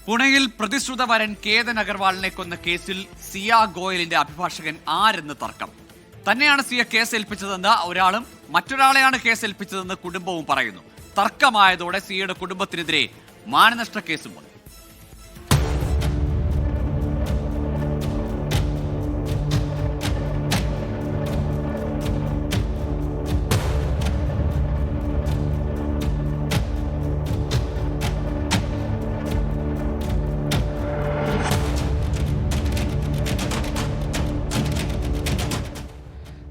പുണെയിൽ പ്രതിശ്രുത വരൻ കേതൻ അഗർവാളിനെ കൊന്ന കേസിൽ സിയ ഗോയലിന്റെ അഭിഭാഷകൻ ആരെന്ന് തർക്കം. തന്നെയാണ് സിയ കേസ് ഏൽപ്പിച്ചതെന്ന് ഒരാളും മറ്റൊരാളെയാണ് കേസ് ഏൽപ്പിച്ചതെന്ന് കുടുംബവും പറയുന്നു. തർക്കമായതോടെ സിയയുടെ കുടുംബത്തിനെതിരെ മാനനഷ്ട കേസും വന്നു.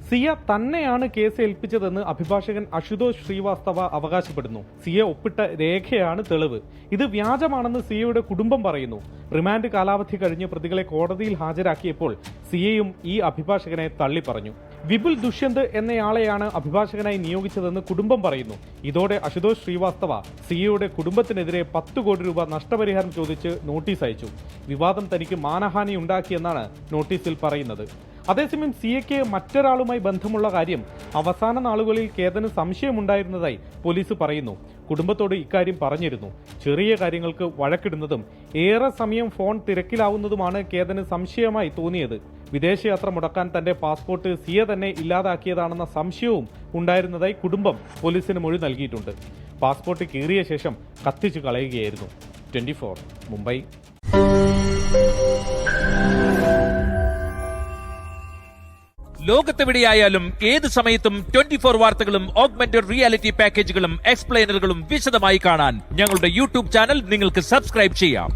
സിയ തന്നെയാണ് കേസ് ഏൽപ്പിച്ചതെന്ന് അഭിഭാഷകൻ അശുതോഷ് ശ്രീവാസ്തവ അവകാശപ്പെടുന്നു. സിയ ഒപ്പിട്ട രേഖയാണ് തെളിവ്. ഇത് വ്യാജമാണെന്ന് സിയയുടെ കുടുംബം പറയുന്നു. റിമാൻഡ് കാലാവധി കഴിഞ്ഞ് പ്രതികളെ കോടതിയിൽ ഹാജരാക്കിയപ്പോൾ സിയയും ഈ അഭിഭാഷകനെ തള്ളിപ്പറഞ്ഞു. വിപുൽ ദുഷ്യന്ത് എന്നയാളെയാണ് അഭിഭാഷകനായി നിയോഗിച്ചതെന്ന് കുടുംബം പറയുന്നു. ഇതോടെ അശുതോഷ് ശ്രീവാസ്തവ സിയയുടെ കുടുംബത്തിനെതിരെ 10 കോടി രൂപ നഷ്ടപരിഹാരം ചോദിച്ച് നോട്ടീസ് അയച്ചു. വിവാദം തനിക്ക് മാനഹാനി ഉണ്ടാക്കിയെന്നാണ് നോട്ടീസിൽ പറയുന്നത്. അതേസമയം സിയയ്ക്ക് മറ്റൊരാളുമായി ബന്ധമുള്ള കാര്യം അവസാന നാളുകളിൽ കേതന് സംശയമുണ്ടായിരുന്നതായി പോലീസ് പറയുന്നു. കുടുംബത്തോട് ഇക്കാര്യം പറഞ്ഞിരുന്നു. ചെറിയ കാര്യങ്ങൾക്ക് വഴക്കിടുന്നതും ഏറെ സമയം ഫോൺ തിരക്കിലാവുന്നതുമാണ് കേതന് സംശയമായി തോന്നിയത്. വിദേശയാത്ര മുടക്കാൻ തന്റെ പാസ്പോർട്ട് സിയ തന്നെ ഇല്ലാതാക്കിയതാണെന്ന സംശയവും ഉണ്ടായിരുന്നതായി കുടുംബം പോലീസിന് മൊഴി നൽകിയിട്ടുണ്ട്. പാസ്പോർട്ട് കീറിയ ശേഷം കത്തിച്ചു കളയുകയായിരുന്നു. 24 മുംബൈ. ലോകത്തെവിടെയായാലും ഏത് സമയത്തും 24 വാർത്തകളും ഓഗ്മെന്റഡ് റിയാലിറ്റി പാക്കേജുകളും എക്സ്പ്ലെയിനറുകളും വിശദമായി കാണാൻ ഞങ്ങളുടെ യൂട്യൂബ് ചാനൽ നിങ്ങൾക്ക് സബ്സ്ക്രൈബ് ചെയ്യാം.